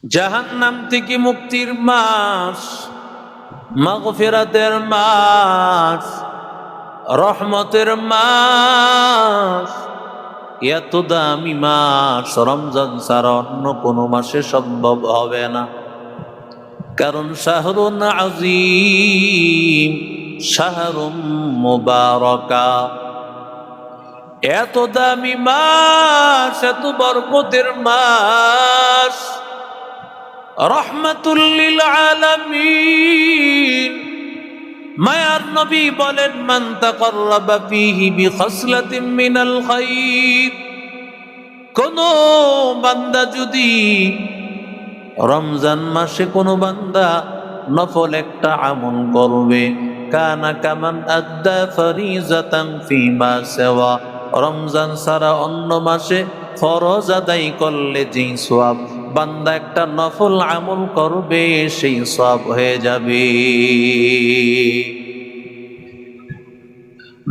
জাহান্নাম থেকে মুক্তির মাস, মাগফিরাতের মাস, রহমতের মাস। এত দামি মাস রমজান ছাড়া অন্য কোনো মাসে সম্ভব হবে না। কারণ শাহরুন আজিম, শাহরুম মুবারাকা। এত দামি মাস, এত বরকতের মাস, রহমাতুল লিল আলামিন। মায়ার নবী বলেন, মান তাকাররাবা ফীহি বিখাসলাতিন মিনাল খায়র। কোন বান্দা যদি রমজান মাসে কোন বান্দা নফল একটা আমল করবে, কানা কামান আদ্দা ফরিজাতান ফীমা সিওয়া। রমজান ছাড়া অন্য মাসে ফরজ আদায় করলে যেই সওয়াব বান্দা একটা নফল আমল করবে সেই সওয়াব হয়ে যাবে।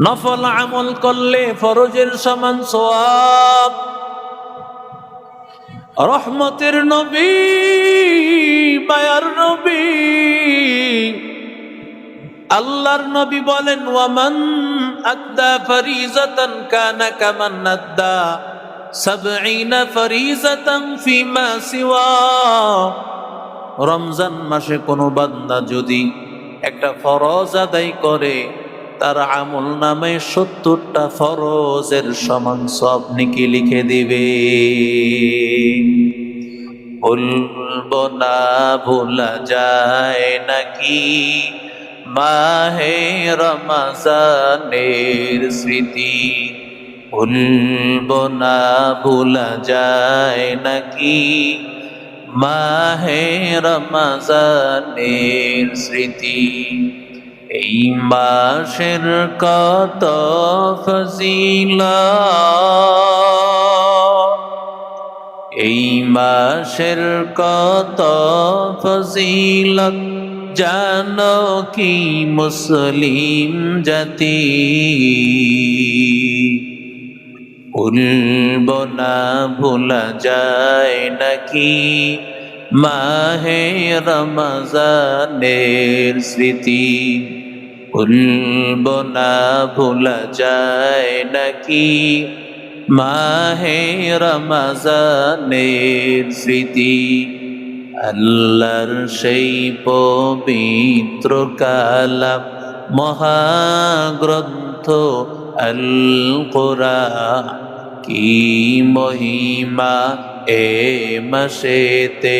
নফল আমল করলে ফরজের সমান সওয়াব। রহমতের নবী, মায়ার নবী, আল্লাহর নবী বলেন, ওয়ামান আদ্দা ফরিজাতান কানা কামান আদ্দা ৭০ ফরিজাতান ফীমা সিওয়া। রমজান মাসে কোনো বান্দা যদি একটা ফরজ আদায় করে, তার আমল নামে ৭০টা ফরজের সমান সওয়াব নেকি লিখে দিবে। বলবো না ভোলা যায় নাকি মাহে রমজানের স্মৃতি। বলবো না ভোলা যায় নাকি মাহে রমজানের স্মৃতি। এই মাসের কত ফজিলত, এই মাসের কত ফজিলত জানো কি মুসলিম জাতি। ভুলবো না ভোলা যায় নাকি মাহে রমজানের স্মৃতি। ভুলবো না ভোলা যায় নাকি মাহে রমজানের স্মৃতি। আল্লাহর সেই পবিত্র কালাম মহাগ্রন্থ আল কোরআন, কি মহিমা এ মাসেতে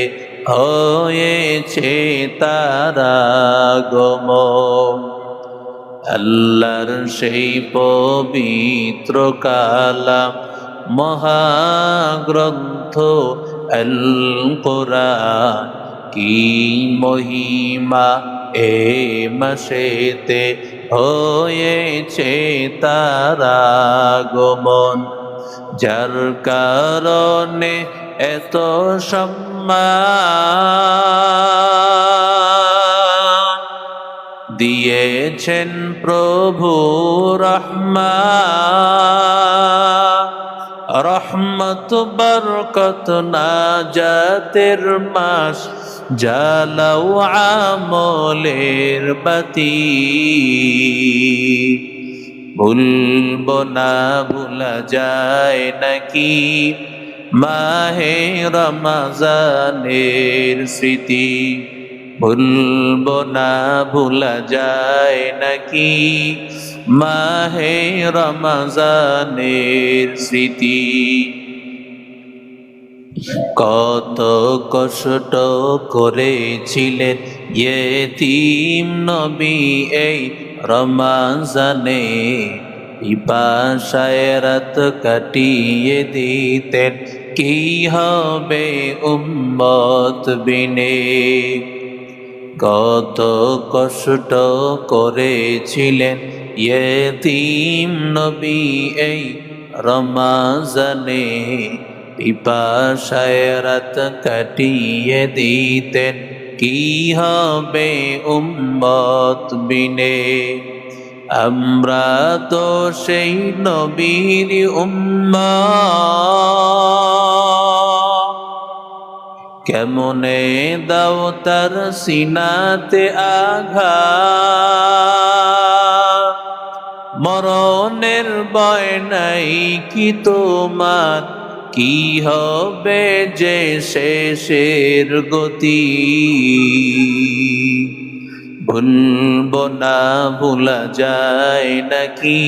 হয়েছে তার আগমন। আল্লাহর সেই পবিত্র কালাম মহাগ্রন্থ আল কোরআন, কি মহিমা এ মাসেতে হয়েছে তার আগমন। যার কারণে এত সম্মান দিয়েছেন প্রভু রহমান। রহমত বরকত নাজাতের মাস, জ্বালাও আমলের বাতি। ভুলবো না ভোলা যায় নাকি মাহে রমজানের স্মৃতি। ভুলবো না ভোলা যায় নাকি মাহে রমজানের স্মৃতি। কত কষ্ট করেছিলেন ইয়েতিম নবী এই রমজানে, পিপাসায় রাত কাটিয়ে দিতেন, কি হবে উম্মত বিনে। কত কষ্ট করেছিলেন ইয়েতিম নবী এই রমজানে, পিপাসায় রাত কাটিয়ে দিতেন, কি হবে উম্মত বিনে। আমরা তো সেই নবীর উম্মত, কেমনে দাও তার সিনাতে আঘাত, মরণের ভয় নাই কি তোমার, কি হবে যে শেষের গতি। ভুলব না ভুলা যায় নাকি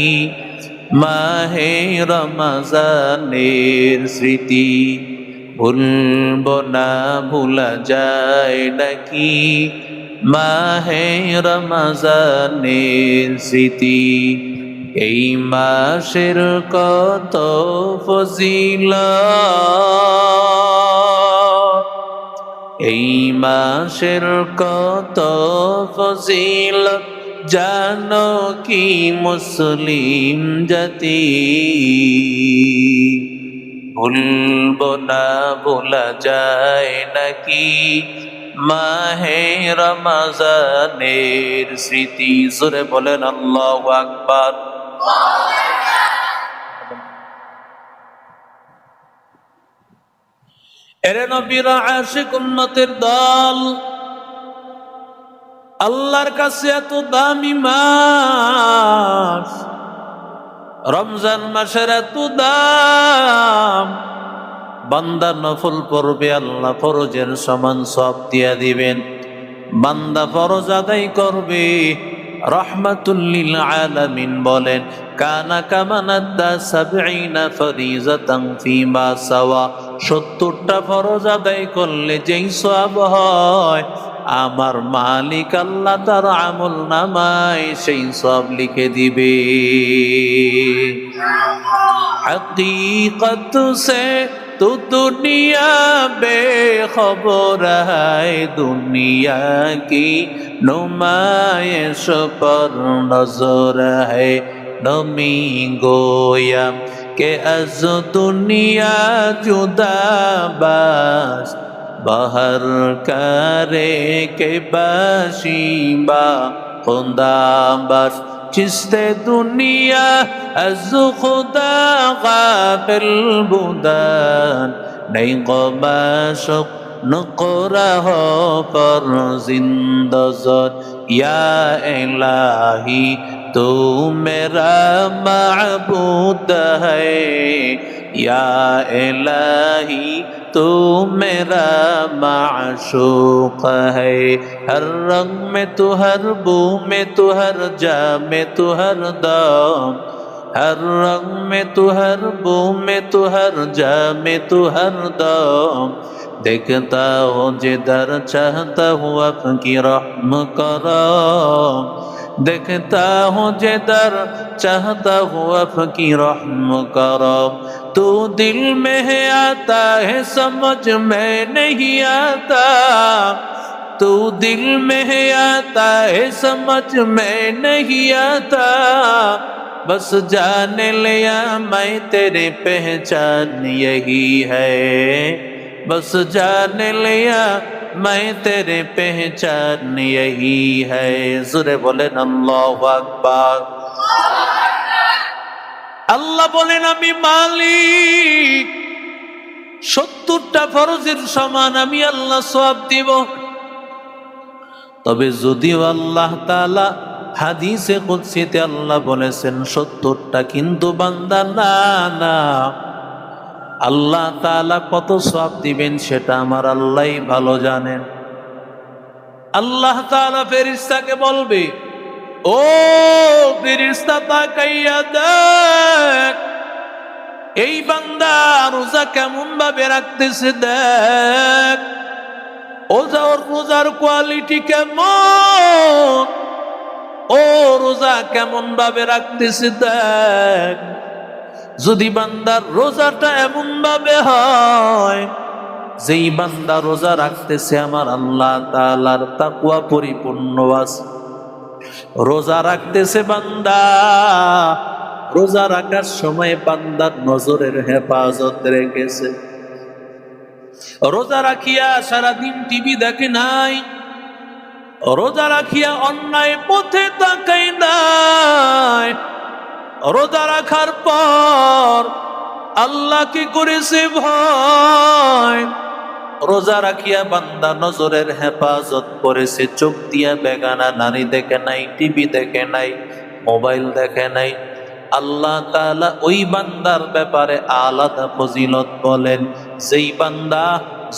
মাহে রমজানের স্মৃতি, ভুলব না ভুলা যায় নাকি মাহে রমজানের স্মৃতি। এই মাসের কত ফজিলত, এই মাসের কত ফজিলত জানো কি মুসলিম জাতি। ভুলব না ভোলা যায় নাকি মাহে রমজানের স্মৃতি। জোরে বলেন আল্লাহু আকবার। এরে নবীর আশিক উম্মতের দল, আল্লাহর কাছে এত দামি মাস, রমজান মাসের এত দাম, বান্দা নফল পড়বে আল্লাহ ফরজের সমান সওয়াব দিয়া দিবেন। বান্দা ফরজ আদায় করবে, রাহমাতুল লিল আলামিন বলেন কানা কামান আদ্দা সাবঈনা ফরিজাতান ফিমা সাওয়া, ৭০টা ফরজ আদায় করলে যেই সওয়াব হয় আমার মালিক আল্লাহ তার আমল নামায় সেই সওয়াব লিখে দিবে। हकीकत से तो दुनिया बेखबर है, दुनिया की नुमाइश पर नजर है। नमी गोया के अज दुनिया जुदा बस, बहर करे के बाशिबा खुदा बस। चिस्ते दुनिया अज खुदा गाफिल बुदान, नहीं गमाशुक नुकरा हो पर जिंदज़र। या इलाही तू मेरा माबूद है, या इलाही तू मेरा माशूक है। हर रंग में तू, हर बू में तू, हर जा में तू, हर दम, हर रंग में तू, हर बू में तू, हर जा में तू, हर दम। देखता हूँ जिधर चाहता हूँ आपकी रहम करम, देखता हूँ जिधर चाहता हूँ आपकी रहम करम। तू दिल में है आता है समझ में नहीं आता, तू दिल में है आता है समझ में नहीं आता। बस जान लिया मैं तेरी पहचान यही है, बस जान लिया मैं तेरे पहचान यही है। जोरे बोलेन अल्लाहु আকবার। আল্লাহ বলেন আমি মালিক, ৭০টা ফরজের সমান আমি আল্লাহ সওয়াব দিব। তবে যদিও আল্লাহ তাআলা হাদিসে কুদসিতে আল্লাহ বলেছেন ৭০টা, কিন্তু বান্দা না না, আল্লাহ তাআলা কত সওয়াব দিবেন সেটা আমার আল্লাহই ভালো জানেন। আল্লাহ তাআলা ফেরেশতাকে বলবে, ও ফেরেশতা তাকাইয়া দেখ এই বান্দা রোজা কেমন ভাবে রাখতেছে, দেখ ওর রোজার কোয়ালিটি কেমন, ও রোজা কেমন ভাবে রাখতেছে দেখ। যদি বান্দার রোজাটা এমন ভাবে হয় যেই বান্দা রোজা রাখতেছে আমার আল্লাহ তাআলার তাকওয়া পরিপূর্ণ আছে, রোজা রাখতেছে বান্দা, রোজা রাখার সময় বান্দার নজরের হেফাজত রেখেছে, রোজা রাখিয়া সারাদিন টিভি দেখে নাই, রোজা রাখিয়া অন্যায় পথে তাকাই নাই, রোজা রাখার পর আল্লাহকে করেছে ভয়, রোজা রাখিয়া বান্দা নজরের হেফাজত করেছে, চোখ দিয়া বেগানা নারী দেখে নাই, টিভি দেখে নাই, মোবাইল দেখে নাই, আল্লাহ তাআলা ওই বান্দার ব্যাপারে আলাদা ফজিলত বলেন। যেই বান্দা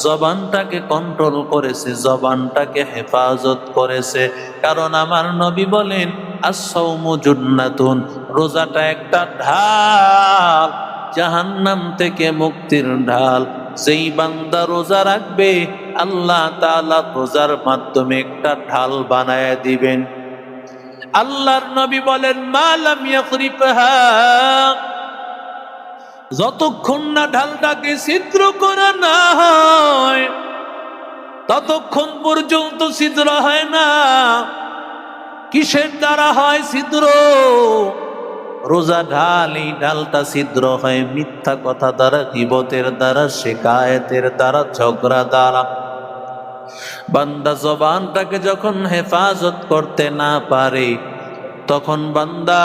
জবানটাকে কন্ট্রোল করেছে, জবানটাকে হেফাজত করেছে। কারণ আমার নবী বলেন, আস-সাওমু জুন্নাতুন, রোজাটা একটা ঢাল, জাহান্নাম থেকে মুক্তির ঢাল। যেই বান্দা রোজা রাখবে, আল্লাহ তাআলা রোজার মাধ্যমে একটা ঢাল বানায় দিবেন। আল্লাহর নবী বলেন, মা লাম ইয়াকরিফহা, যতক্ষণ না ঢালটাকে ছিদ্র করা না হয় ততক্ষণ পর্যন্ত ছিদ্র হয় না। কিসের দ্বারা হয় ছিদ্র? রোজা ঢাল, এই ঢালটা ছিদ্র হয় মিথ্যা কথা দ্বারা, গীবতের দ্বারা, শিকায়েতের দ্বারা, ঝগড়া দ্বারা। বান্দা জবানটাকে যখন হেফাজত করতে না পারে, তখন বান্দা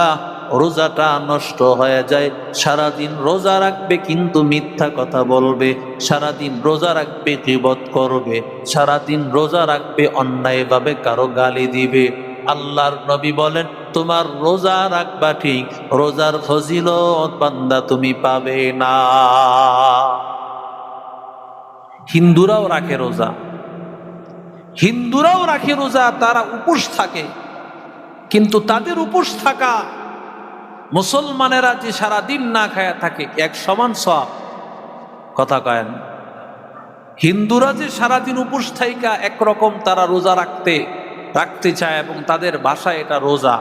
রোজাটা নষ্ট হয়ে যায়। সারাদিন রোজা রাখবে কিন্তু মিথ্যা কথা বলবে, সারাদিন রোজা রাখবে গীবত করবে, সারাদিন রোজা রাখবে অন্যায়ভাবে কারো গালি দিবে। আল্লাহর নবী বলেন, তোমার রোজা রাখবা ঠিক, রোজার ফজিলত বান্দা তুমি পাবে না। হিন্দুরাও রাখে রোজা, হিন্দুরাও রাখে রোজা, তারা উপোস থাকে, কিন্তু তাদের উপোস থাকা মুসলমানেরা যে সারাদিন না খায়া থাকে এক সমান সওয়াব। কথা কয়েন, হিন্দুরা যে সারাদিন উপোস থাইকা একরকম তারা রোজা রাখতে চায় এবং তাদের ভাষায় এটা রোজা।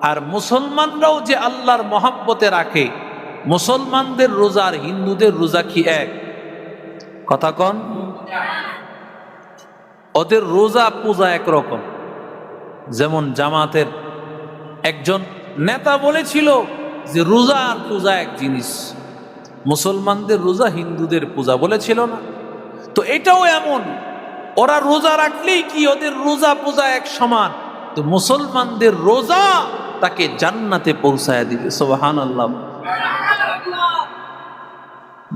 আর মুসলমানরাও যে আল্লাহর মহব্বতে রাখে, মুসলমানদের রোজা আর হিন্দুদের রোজা কি এক? কথা কন, ওদের রোজা পূজা একরকম। যেমন জামাতের একজন নেতা বলেছিল যে রোজা আর পূজা এক জিনিস, মুসলমানদের রোজা হিন্দুদের পূজা, বলেছিল না? তো এটাও এমন, ওরা রোজা রাখলেই কি ওদের রোজা পূজা এক সমান? তো মুসলমানদের রোজা তাকে জান্নাতে পৌঁছায় দিবে। সুবহানাল্লাহ।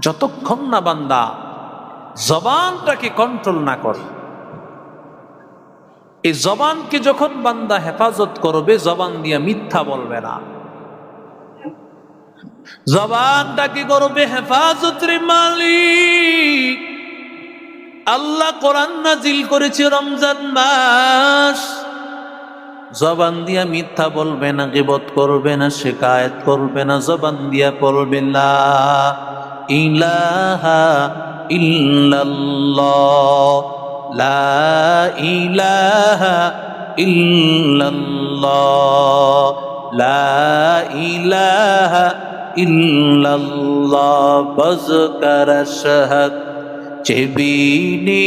যতক্ষণ না বান্দা জবানটাকে কন্ট্রোল না করে, এই জবানকে যখন বান্দা হেফাজত করবে, জবান দিয়ে মিথ্যা বলবে না, জবানটাকে করবে হেফাজত। রে মালিক, আল্লাহ কোরআন নাজিল করেছে রমজান মাস, জবান দিয়া মিথ্যা বলবে না, গীবত করবে না, শিকায়েত করবে না, জবান দিয়া বলবে লা ইলাহা ইল্লাল্লাহ, লা ইলাহা ইল্লাল্লাহ, লা ইলাহা ইল্লাল্লাহ। বজকর শাহাদ চেবিনি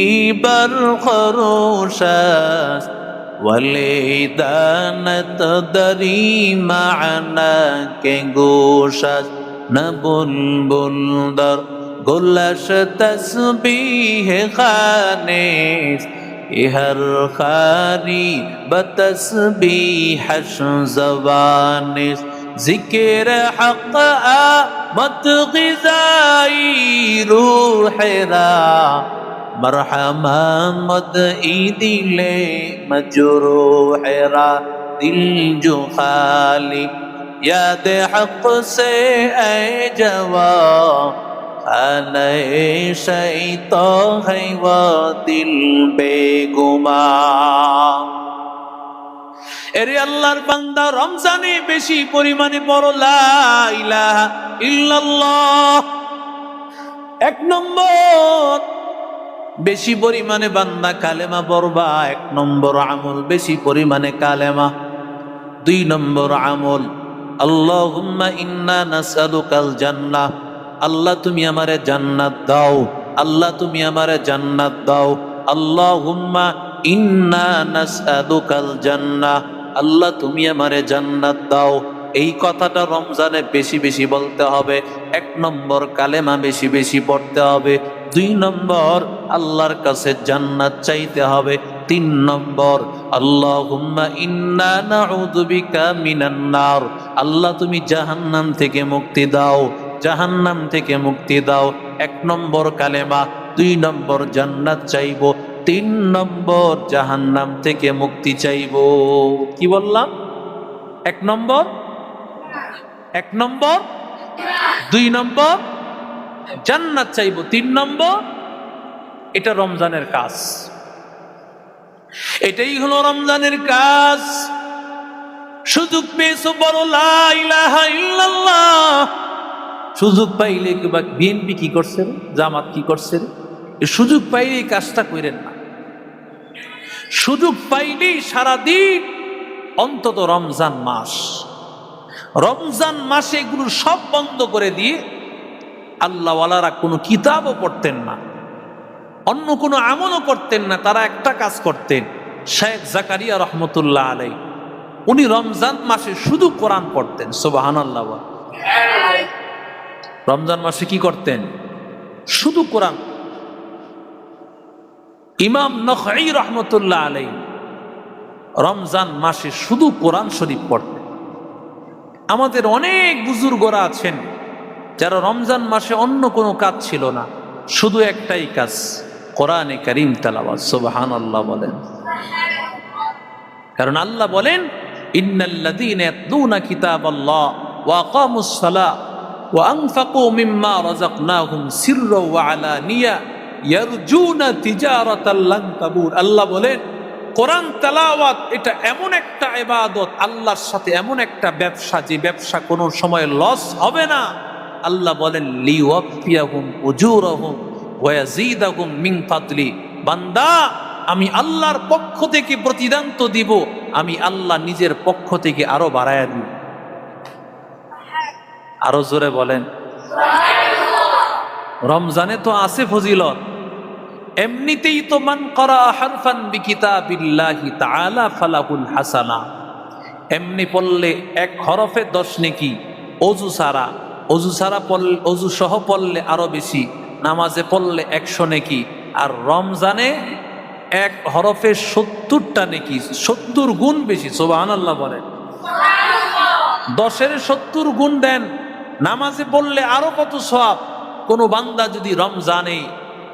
বরখরোশাস ওয়ালিদানত দরি মা'না কে গোশাস না বুলবুল দর গুলশ তসবিহ খানিস ইহর খারি বতসবিহশ জবানিস জিকির হক আমত গিজাই রূহেরা মরহমা মদ ইদিলে মজরূহেরা দিল जो खाली याद हक से ऐ जवा खाने शैतो है वो दिल बेगुमा। এরে আল্লাহর বান্দা, রমজানে বেশি পরিমাণে পড়ো লা ইলাহা ইল্লাল্লাহ। এক নম্বর, বেশি পরিমাণে বান্দা কালেমা পড়বা। এক নম্বর আমল, বেশি পরিমাণে কালেমা। দুই নম্বর আমল, আল্লাহুম্মা ইন্না নাসআলুকাল জান্নাহ, আল্লাহ তুমি আমারে জান্নাত দাও, আল্লাহ তুমি আমারে জান্নাত দাও। আল্লাহুম্মা ইন্না নাসআলুকাল জান্নাহ, আল্লাহ তুমি আমারে জান্নাত দাও। এই কথাটা রমজানে বেশি বেশি বলতে হবে। এক নম্বর, কালেমা বেশি বেশি পড়তে হবে। দুই নম্বর, আল্লাহর কাছে জান্নাত চাইতে হবে। তিন নম্বর, আল্লাহুম্মা ইন্না নাউযু বিকা মিনান নার, আল্লাহ তুমি জাহান্নাম থেকে মুক্তি দাও, জাহান্নাম থেকে মুক্তি দাও। এক নম্বর কালেমা। 2 নম্বর জান্নাত চাইবো, 3 নম্বর জাহান্নাম থেকে মুক্তি চাইবো। কি বললাম? 1 নম্বর 2 নম্বর জান্নাত চাইবো, 3 নম্বর এটা রমজানের কাজ। এটাই হলো রমজানের কাজ। সুযোগ পেয়েছো বড় লা ইলাহা ইল্লাল্লাহ। সুযোগ পাইলে কিংবা বিএনপি কি করছে রে, জামাত কি করছে রে, এই সুযোগ পাইলে এই কাজটা করেন না। সুযোগ পাইলেই সারাদিন অন্তত রমজান মাসে এগুলো সব বন্ধ করে দিয়ে আল্লাহওয়ালারা কোনো কিতাবও পড়তেন না, অন্য কোনো আমলও করতেন না। তারা একটা কাজ করতেন, শেখ জাকারিয়া রহমতুল্লাহ আলাইহি, উনি রমজান মাসে শুধু কোরআন পড়তেন। সুবহানাল্লাহ। রমজান মাসে কি করতেন? শুধু কোরআন। ইমাম নখঈ রহমতুল্লাহ আলাইহি রমজান মাসে শুধু কোরআন শরীফ পড়তেন। আমাদের অনেক বুজুর্গরা আছেন যারা রমজান মাসে অন্য কোনো কাজ ছিল না, শুধু একটাই কাজ, কোরআনে কারীম তেলাওয়াত। সুবহানাল্লাহ বলেন। কারণ আল্লাহ বলেন, ইন্নাল্লাযীনা ইয়াতলুনা কিতাবাল্লাহ ওয়া আকামুস সালাহ ওয়া আনফাকু মিম্মা রাযাকনাহুম সিররাও ওয়া আলানিয়া ইয়ারজুনা তিজারাতাল লান তাবুর। আল্লাহ বলেন, কোরআন তেলাওয়াত এটা এমন একটা ইবাদত, আল্লাহর সাথে এমন একটা ব্যবসা, যে ব্যবসা কোনো সময় লস হবে না। আল্লাহ বলেন, লিওয়াফিয়াহুম উজুরাহুম ওয়া ইয়াজিদাহুম মিন ফাদলি। বান্দা, আমি আল্লাহর পক্ষ থেকে প্রতিদান তো দিব, আমি আল্লাহ নিজের পক্ষ থেকে আরো বাড়ায়া দিব। আরো জোরে বলেন। রমজানে তো আছে ফজিলত, এমনিতেই তো মান করা হারফান বিকিতাবিল্লাহি তাআলা ফালাহুল হাসানা। এমনি পড়লে 1 হরফে 10 নেকি, অজু সারা পড়লে, অজু সহ পড়লে আরো বেশি, নামাজে পড়লে 100 নেকি। আর রমজানে 1 হরফে 70টা নেকি, 70 গুণ বেশি। সুবহানাল্লাহ বলেন। 10-এর 70 গুণ দেন, নামাজে পড়লে আরো কত সওয়াব। কোন বান্দা যদি রমজানে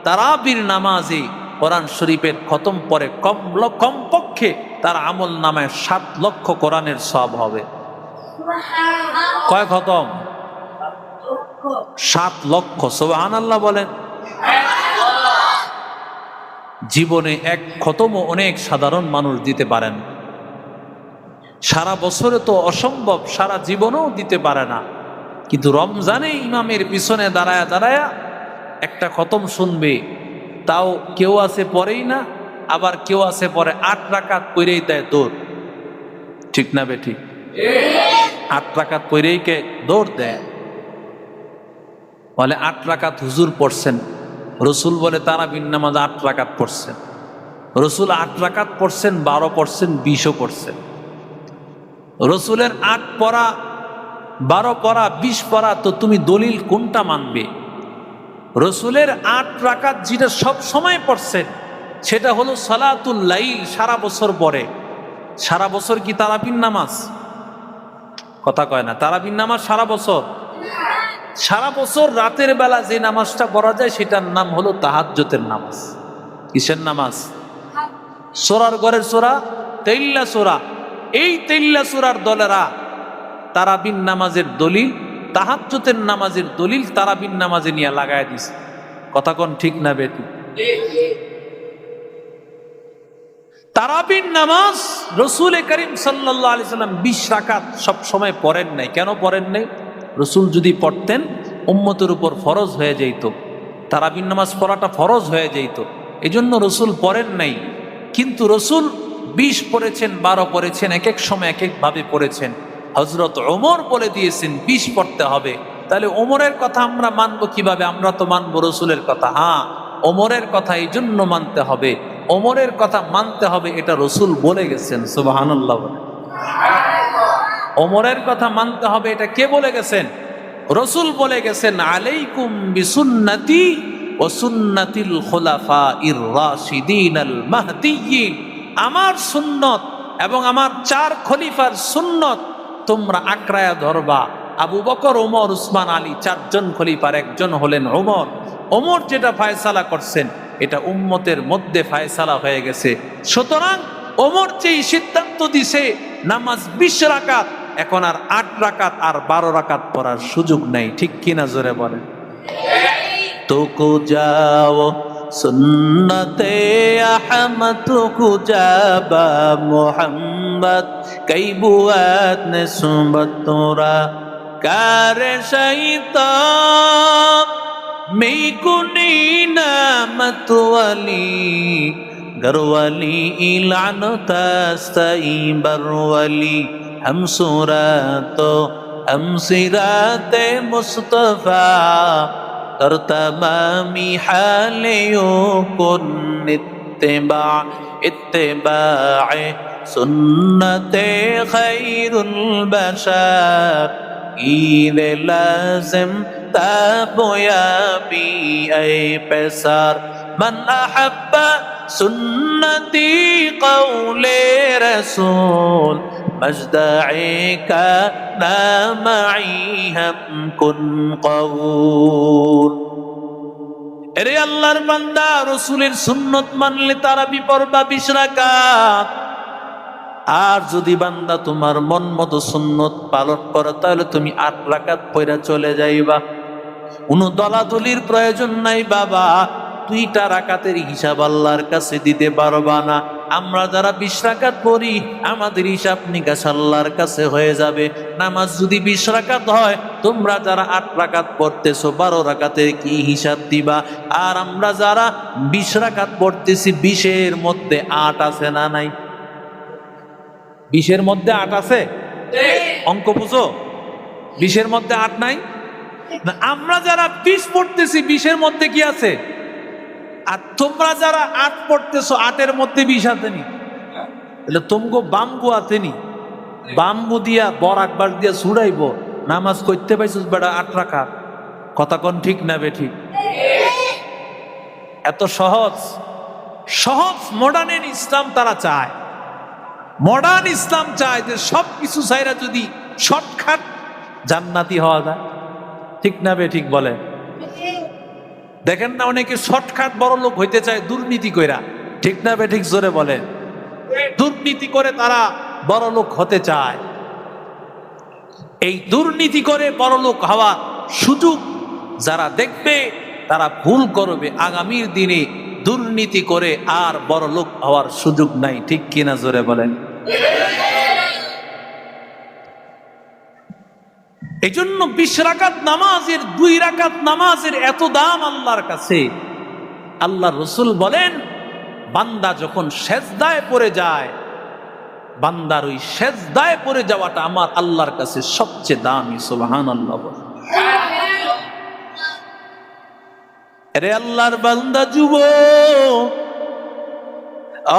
তারাবির নামাজে কোরআন শরীফের খতম পরে কমপক্ষে তার আমল নামায় 7 লক্ষ কোরআনের সওয়াব হবে। কয় খতম? 7 লক্ষ। সুবহানাল্লাহ বলেন। জীবনে 1 খতমও অনেক সাধারণ মানুষ দিতে পারেন, সারা বছরে তো অসম্ভব, সারা জীবনেও দিতে পারে না। কিন্তু রমজানে ইমামের পিছনে দাঁড়ায়া দাঁড়ায়া 1টা খতম শুনবে, তাও কেউ আছে পড়েই না, আবার কেউ আছে পরে 8 রাকাত পড়েই দেয় দৌড়। ঠিক না বেঠিক? 8 রাকাত পড়েই কে দৌড় দেয়, বলে 8 রাকাত হুজুর পড়ছেন। রসুল বলে তারাবির নামাজ 8 রাকাত পড়ছেন। রসুল 8 রাকাত পড়ছেন, 12 পড়ছেন, 20ও পড়ছেন। রসুলের 8 পড়া, 12 পড়া, 20 পড়া, তো তুমি দলিল কোনটা মানবে? রসুলের 8 রাকাত যেটা সব সময় পড়ছেন সেটা হলো সালাতুল লাইল, সারা বছর পড়ে। সারা বছর কি তারাবির নামাজ? কথা কয় না। তারাবির নামাজ সারা বছর, সারা বছর রাতের বেলা যে নামাজটা পড়া যায় সেটার নাম হলো তাহাজ্জুদের নামাজ। কিসের নামাজ? সূরার ঘরের সূরা তেইল্লা সূরা। এই তেইল্লা সূরার দলেরা তারাবির নামাজের দলিল, তাহাজ্জুদের নামাজের দলিল তারাবির নামাজে নিয়ে লাগায় দিছে। কথা কোন ঠিক না বেটি? তারাবির নামাজ রাসূল করিম সাল্লাল্লাহু আলাইহি সাল্লাম 20 রাকাত সব সময় পড়েন নাই। কেন পড়েন নাই? রসুল যদি পড়তেন উম্মতের উপর ফরজ হয়ে যেত, তারাবির নামাজ পড়াটা ফরজ হয়ে যেত, এই জন্য রসুল পড়েন নাই। কিন্তু রসুল 20 পড়েছেন, 12 পড়েছেন, এক এক সময় এক এক ভাবে পড়েছেন। হযরত ওমর বলে দিয়েছেন 20 পড়তে হবে। তাহলে ওমরের কথা আমরা মানবো কিভাবে? আমরা তো মানবো রসুলের কথা। হ্যাঁ, ওমরের কথা এই জন্য মানতে হবে, ওমরের কথা মানতে হবে, এটা রসুল বলে গেছেন। সুবহানাল্লাহ বলে। ওমরের কথা মানতে হবে, এটা কে বলে গেছেন? রসুল বলে গেছেন, আলাইকুম বিসুন্নতি ওয়া সুন্নাতিল খুলাফাইর রাশিদিনাল মাহদিয়্যিন। আমার সুন্নত এবং আমার 4 খলিফার সুন্নত তোমরা আঁকড়ায়া ধরবা, আবু বকর, ওমর, উসমান, আলী, চারজন খলিফার একজন হলেন ওমর। ওমর যেটা ফায়সালা করছেন এটা উম্মতের মধ্যে ফায়সালা হয়ে গেছে। সুতরাং ওমর যেই সিদ্ধান্ত দিছে নামাজ 20 রাকাত, এখন আর 8 রাকাত আর 12 রাকাত পড়ার সুযোগ নাই। ঠিক কিনা জোরে বলেন? তো কো যাও সুন্নতে আহমদ তুকু যাবা মোহাম্মদ কই বুয়াত নে সুবত তোরা কারে শৈতান मैं कुनी नामत वाली गरवाली इलान तस्तई बरवाली हम सूरतो हम सिराते मुस्तफा करतमामी हालियो कुन इत्तिबा इत्तिबाए सुन्नते खैरुल बशर ईरे लाज़िम ताबोया बी ऐ पैसार मन अहब्बा सुन्नती कौले रसूल मजदाए का नामाई हम कुन कौल। এরে আল্লাহর বান্দা, রসুলের সুন্নত মানলে তারাবি পড়বা 20 রাকাত। আর যদি বান্দা তোমার মন মতো সুন্নত পালন করে তাহলে তুমি 8 রাকাত পড়া চলে যাইবা। কোনো দলাদলির প্রয়োজন নাই বাবা। 2টা রাকাতের হিসাব আল্লাহর কাছে দিতে পারবা না। আমরা যারা 20 রাকাত পড়ি আমাদের হিসাব নিকাশ আল্লাহর কাছে হয়ে যাবে। নামাজ যদি 20 রাকাত হয়, তোমরা যারা 8 রাকাত পড়তেছো 12 রাকাতের কি হিসাব দিবা? আর আমরা যারা 20 রাকাত পড়তেছি 20-এর মধ্যে 8 আছে না নাই? 20-এর মধ্যে 8 আছে? অঙ্ক বুঝো। 20-এর মধ্যে 8 নাই না? আমরা যারা 20 পড়তেছি 20-এর মধ্যে কি আছে? আর তোমরা যারা 8 পড়তেছো 8-এর মধ্যে 20 আছে নি? তাহলে তোমগো বামগো আছে নি? বামগো দিয়া বর আকবার দিয়া ছুড়াইব নামাজ করতে পাইছিস বেটা 8 রাকাত। কথা কোন ঠিক না বে ঠিক? এত সহজ সহজ মডার্ন ইসলাম তারা চায়। মডার্ন ইসলাম চায় যে সব কিছু চাইরা যদি শর্টকাট জান্নাতি হওয়া যায়। ঠিক না বে ঠিক বলে? দেখেন না অনেকে শর্টকাট বড় লোক হইতে চায় দুর্নীতি কইরা। ঠিক না বে ঠিক জোরে বলে? দুর্নীতি করে তারা বড় লোক হতে চায়। এই দুর্নীতি করে বড় লোক হওয়ার সুযোগ যারা দেখবে তারা ভুল করবে। আগামীর দিনে দুর্নীতি করে আর বড় লোক হওয়ার সুযোগ নাই। ঠিক কিনা জোরে বলেন? এই জন্য 20 রাকাত নামাজের 2 রাকাত নামাজের এত দাম আল্লাহর কাছে। আল্লাহ রসুল বলেন বান্দা যখন সেজদায় পড়ে যায়, বান্দার ওই সেজদায় পড়ে যাওয়াটা আমার আল্লাহর কাছে সবচেয়ে দামি। সুবহানাল্লাহ বলেন। আরে আল্লাহর বান্দা যুবক,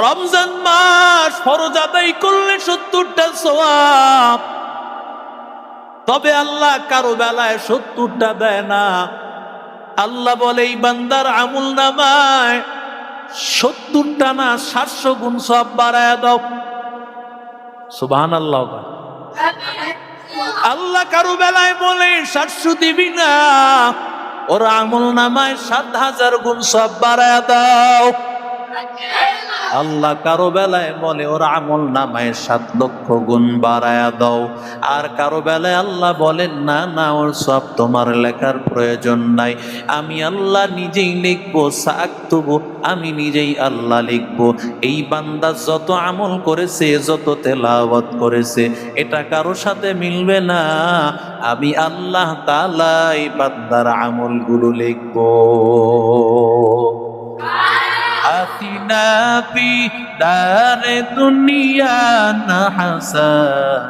রমজান মাস ফরজ আদায় করলে 70টা সওয়াব। তবে আল্লাহ কারো বেলায় 70টা দেয় না। আল্লাহ বলে এই বান্দার আমল নামায় 70টা না 700 গুণ সওয়াব বাড়ায়া দাও। সুবহানাল্লাহ। আল্লাহ কারো বেলায় বলে 700 দিবি না, ওর আমল নামায় 7000 গুণ সওয়াব বাড়ায়া দাও। আল্লাহ কারো বেলায় বলে ওর আমল নামায় 7 লক্ষ গুণ বাড়ায়া দাও। আর কারো বেলায় আল্লাহ বলেন না না, ওর সব তোমার লেখার প্রয়োজন নাই, আমি আল্লাহ নিজেই লিখবো। সাকতুবু, আমি নিজেই আল্লাহ লিখবো। এই বান্দা যত আমল করেছে, যত তেলাওয়াত করেছে, এটা কারো সাথে মিলবে না। আমি আল্লাহ তাআলা এই বান্দার আমলগুলো লিখবো। আতিনা ফি দারে দুনিয়া না হাসান,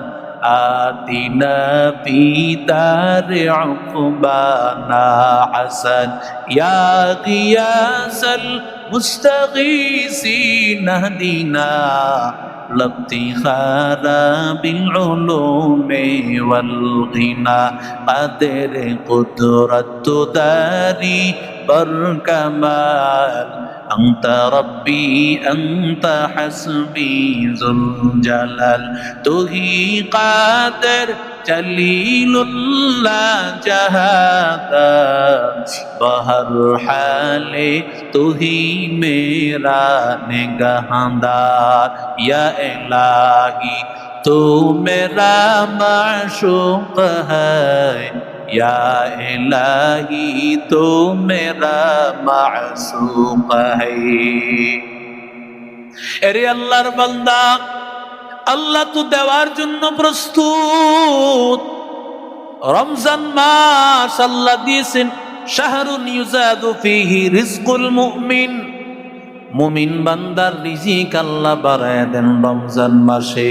আতিনা ফি দারে উকবানা হাসান, ইয়া গিয়াসাল মুস্তাগীসিন হদিনা লফতিখারা বিল উলুমি ওয়াল গিনা, কাদের কুদরত দারি বর কামাল আনতা রব্বি আনতা হাসবি যুল জালাল তুহি কাদের জলিলুল্লাহ জাহাতা বহর হালে তুহি মেরা নিগাহদার ইয়া ইলাহি तू मेरा माशूक है या इलाही तू मेरा मासूक है এরে আল্লাহর বান্দা আল্লাহ তো দেওয়ার জন্য প্রস্তুত রমজান মাস আল্লাহ দিয়েছেন শাহরুন ইউজাদু ফীহি রিজকুল মুমিন মুমিন বান্দার রিজিক আল্লাহ বাড়ায় দেন রমজান মাসে